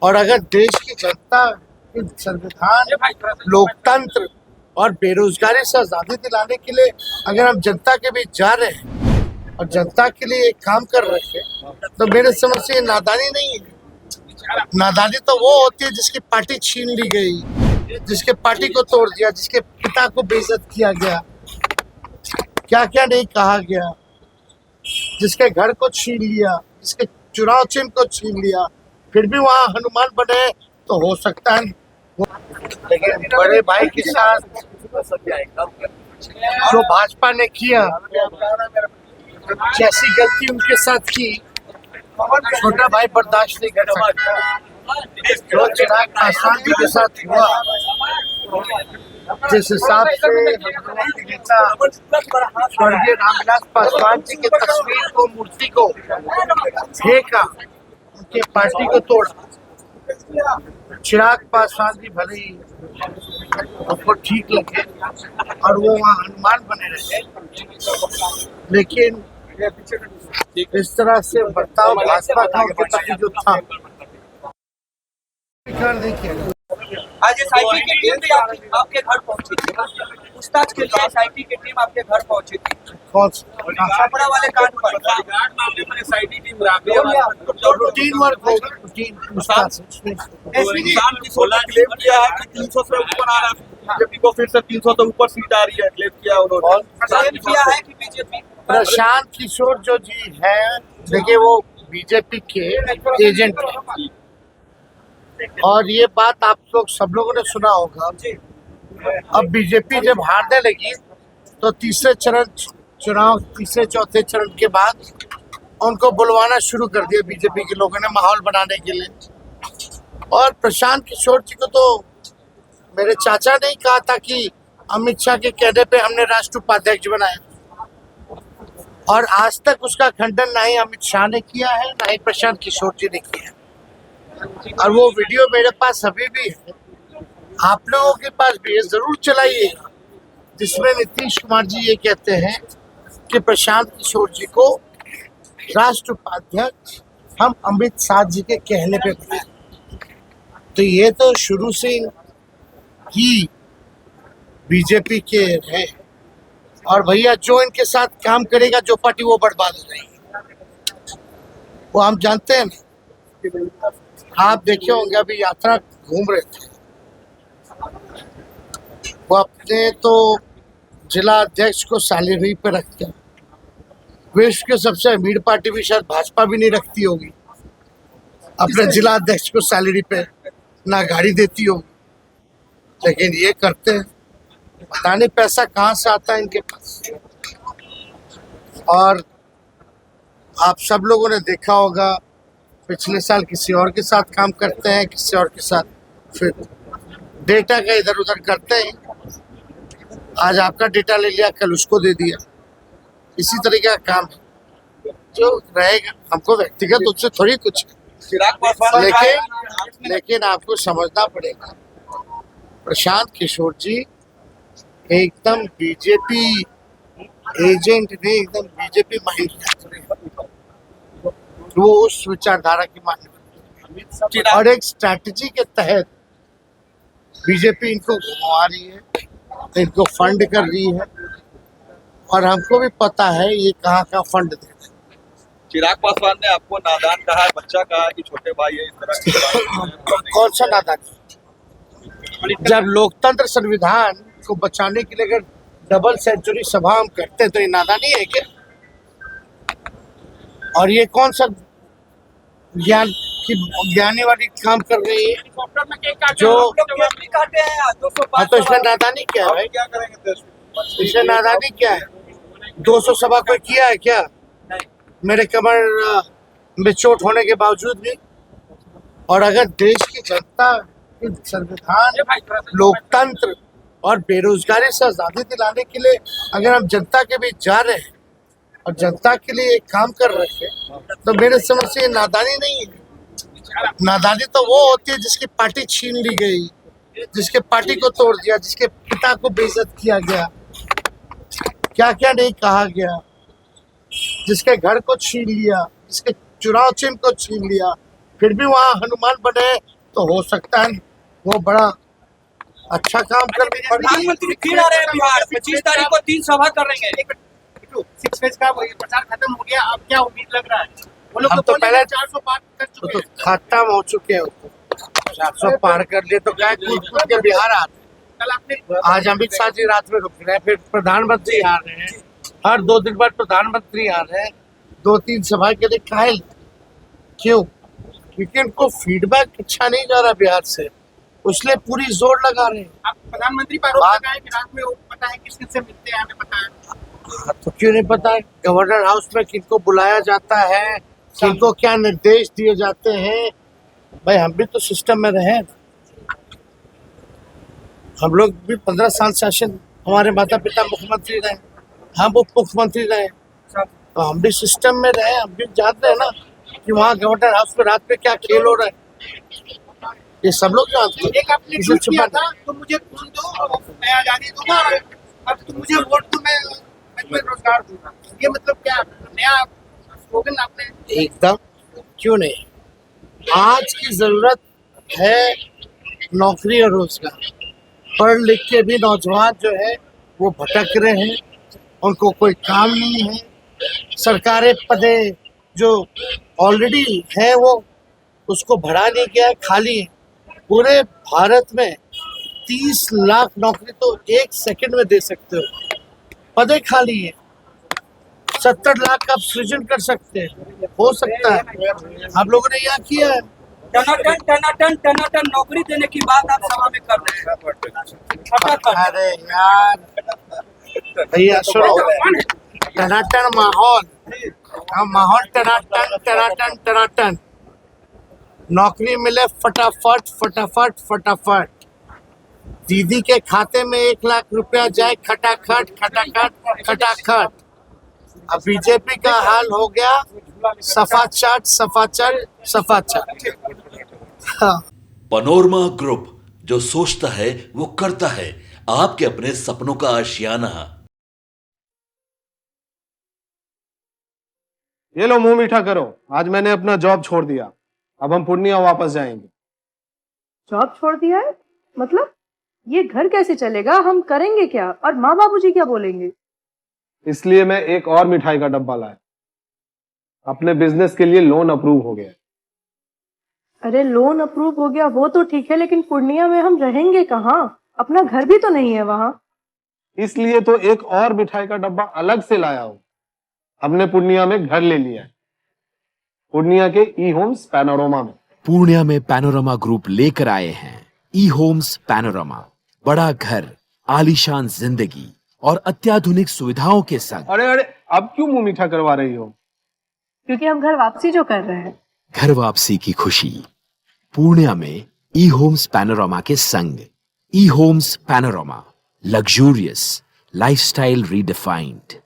और अगर देश की जनता संविधान, लोकतंत्र और बेरोजगारी से आजादी दिलाने के लिए अगर हम जनता के बीच जा रहे हैं और जनता के लिए एक काम कर रहे हैं, तो मेरे समझ से ये नादानी नहीं है। नादानी तो वो होती है जिसकी पार्टी छीन ली गई, जिसके पार्टी को तोड़ दिया, जिसके पिता को बेइज्जत किया गया, क्या क्या नहीं कहा गया, जिसके घर को छीन लिया, जिसके चुनाव चिन्ह को छीन लिया, फिर भी वहाँ हनुमान बने तो हो सकता है। लेकिन बड़े भाई के साथ जो भाजपा ने किया, जैसी गलती उनके साथ की, छोटा भाई बर्दाश्त नहीं कर सकता। जो चिराग पासवान जी के साथ हुआ, जिस हिसाब से नेता स्वर्गीय रामविलास पासवान जी की तस्वीर को, मूर्ति को फेंका, उनके पार्टी को तोड़ा। चिराग पासवान जी भले ही उनको ठीक लगे और वो वहाँ हनुमान बने रहे, लेकिन इस तरह से बर्ताव भाजपा का उनके प्रति जो था, नहीं किया। आज एसआईटी की टीम भी आपके घर पहुंची थी, पूछताछ के लिए एसआईटी की टीम आपके घर पहुंची थी। छापड़ा वाले कांड पर मामले में एसआईटी टीम रूटीन वर्क होगा, रूटीन पूछताछ। क्लेम किया है कि 300 से ऊपर आ रहा है, बीजेपी को फिर से 300 से ऊपर सीट आ रही है, क्लेम किया उन्होंने। क्लेम किया है कि बीजेपी प्रशांत किशोर जो जी है, देखिए वो बीजेपी के एजेंट है, और ये बात आप लोग सब लोगों ने सुना होगा। अब बीजेपी जब हारने लगी तो तीसरे चौथे चरण के बाद उनको बुलवाना शुरू कर दिया बीजेपी के लोगों ने, माहौल बनाने के लिए। और प्रशांत किशोर जी को तो मेरे चाचा ने ही कहा था कि अमित शाह के कहने पे हमने राष्ट्रीय उपाध्यक्ष बनाया, और आज तक उसका खंडन ना ही अमित शाह ने किया है, ना ही प्रशांत किशोर जी ने किया है। और वो वीडियो मेरे पास अभी भी है, आप लोगों के पास भी है, जरूर चलाइएगा, जिसमें नीतीश कुमार जी ये कहते हैं कि प्रशांत किशोर जी को राष्ट्रीय उपाध्यक्ष हम अमित शाह जी के कहने पे बनाए। तो ये तो शुरू से ही बीजेपी के रहे, और भैया जो इनके साथ काम करेगा, जो पार्टी, वो बर्बाद हो जाएगी, वो हम जानते हैं ना। आप देखे होंगे अभी यात्रा घूम रहे थे, वो अपने तो जिला अध्यक्ष को सैलरी पे रखते हैं। विश्व के सबसे अमीर पार्टी भी शायद भाजपा भी नहीं रखती होगी, अपने जिला अध्यक्ष को सैलरी पे ना गाड़ी देती होगी, लेकिन ये करते हैं। पता नहीं पैसा कहाँ से आता है इनके पास। और आप सब लोगों ने देखा होगा, पिछले साल किसी और के साथ काम करते हैं, किसी और के साथ फिर डेटा का इधर उधर करते हैं। आज आपका डेटा ले लिया, कल उसको दे दिया, इसी तरीके का काम है जो रहेगा। हमको व्यक्तिगत रूप से थोड़ी कुछ है, लेकिन आपको समझना पड़ेगा, प्रशांत किशोर जी एकदम बीजेपी एजेंट ने, एकदम बीजेपी माइंड, वो उस विचारधारा की मान्य, और एक स्ट्रैटेजी के तहत बीजेपी इनको घुमा रही है, इनको फंड कर रही है, और हमको भी पता है ये कहाँ का फंड दे रहे हैं। चिराग पासवान ने आपको नादान कहा है, बच्चा कहा है कि छोटे भाई है, इस तरह की कौन सा नादान? जब लोकतंत्र संविधान को बचाने के लिए अगर डबल सेंचुरी सभा हम करते हैं तो ये नादानी है क्या? और ये कौन सा ज्ञानी वाली काम कर रही है जो? हाँ, तो इसमें नादानी क्या है भाई? क्या करेंगे? इसमें नादानी क्या है? 200 सभा कोई किया है क्या मेरे कमर में चोट होने के बावजूद भी? और अगर देश की जनता संविधान, लोकतंत्र और बेरोजगारी से आजादी दिलाने के लिए अगर हम जनता के बीच जा रहे हैं और जनता के लिए एक काम कर रहे हैं, तो मेरे समझ से ये नादानी नहीं है। नादानी तो वो होती है जिसकी पार्टी छीन ली गई, जिसके पार्टी को तोड़ दिया, जिसके पिता को बेइज्जत किया गया, क्या क्या नहीं कहा गया, जिसके घर को छीन लिया, जिसके चुनाव चिन्ह को छीन लिया, फिर भी वहाँ हनुमान बने तो हो सकता है वो बड़ा अच्छा काम कर भी प्रधानमंत्री फिर आ रहे हैं बिहार 25 तारीख को 3 सभा करेंगे। 6 फेज का प्रचार खत्म हो गया, अब क्या उम्मीद लग रहा है? वो लोग हम तो तो पहले पहले 400 पार कर तो चुके हैं। खत्म हो चुके हैं, 400 पार कर लिए तो क्या कूद कूद के बिहार आ रहे कल आपने हैं। आज अमित शाह जी रात में रुक रहे हैं, फिर प्रधानमंत्री आ रहे हैं, हर 2 दिन बाद प्रधानमंत्री आ रहे हैं, 2-3 सभा के लिए कायल क्यों? क्योंकि उनको फीडबैक अच्छा नहीं जा रहा बिहार से, इसलिए पूरी जोर लगा रहे हैं। आप प्रधानमंत्री पर आरोप बात- लगाए कि रात में वो पता है किस किस से मिलते हैं, हमें पता है। तो क्यों नहीं पता है गवर्नर हाउस में किनको बुलाया जाता है, किनको क्या निर्देश दिए जाते हैं? भाई हम भी तो सिस्टम में रहे, हम लोग भी 15 साल शासन, हमारे माता पिता मुख्यमंत्री रहे, हम उप मुख्यमंत्री रहे, तो हम भी सिस्टम में रहे, हम भी जानते हैं ना कि वहाँ गवर्नर हाउस में रात में क्या खेल हो रहा है, ये सब लोग जानते हैं। एक आपने इसे ट्वीट किया छुपा था, तुम मुझे खून दो मैं आजादी दूंगा, और अब तुम मुझे वोट दो मैं रोजगार दूंगा। ये मतलब क्या नया स्लोगन आपने? एकदम क्यों नहीं, आज की जरूरत है नौकरी और रोजगार। पढ़ लिख के भी नौजवान जो है वो भटक रहे हैं, उनको कोई काम नहीं है, सरकारी पदे जो ऑलरेडी है वो उसको बढ़ा नहीं गया है, खाली है। पूरे भारत में 30 लाख नौकरी तो 1 सेकंड में दे सकते हो, पदे खाली है। 70 लाख का आप सृजन कर सकते हैं, हो सकता है, आप लोगों ने यहाँ किया है। टनाटन नौकरी देने की बात आप सभा में कर रहे हैं। फटाफट। अरे यार भैया सुनो, टनाटन माहौल, माहौल टनाटन टनाटन टनाटन, नौकरी मिले फटाफट फटाफट फटाफट, दीदी के खाते में 1 लाख रुपया जाए खटाखट खटाखट खटाखट। अब बीजेपी का हाल हो गया सफा चाट सफा चाट सफा चाट। हाँ। पनोरमा ग्रुप, जो सोचता है वो करता है। आपके अपने सपनों का आशियाना। ये लो मुंह मीठा करो, आज मैंने अपना जॉब छोड़ दिया, अब हम पूर्णिया वापस जाएंगे। जॉब छोड़ दिया है? मतलब ये घर कैसे चलेगा? हम करेंगे क्या? और माँ बाबूजी क्या बोलेंगे? इसलिए मैं एक और मिठाई का डब्बा लाया, अपने बिजनेस के लिए लोन अप्रूव हो गया। अरे लोन अप्रूव हो गया वो तो ठीक है, लेकिन पूर्णिया में हम रहेंगे कहाँ? अपना घर भी तो नहीं है वहाँ। इसलिए तो एक और मिठाई का डब्बा अलग से लाया हूं, हमने पूर्णिया में घर ले लिया है, पूर्णिया के ई होम्स पैनोरमा में। पूर्णिया में पैनोरमा ग्रुप लेकर आए हैं ई होम्स पैनोरमा। बड़ा घर, आलीशान जिंदगी और अत्याधुनिक सुविधाओं के संग। अरे अरे अब क्यों मुंह मीठा करवा रही हो? क्योंकि हम घर वापसी जो कर रहे हैं। घर वापसी की खुशी पूर्णिया में ई होम्स पैनोरमा के संग। E Homes Panorama, luxurious lifestyle redefined.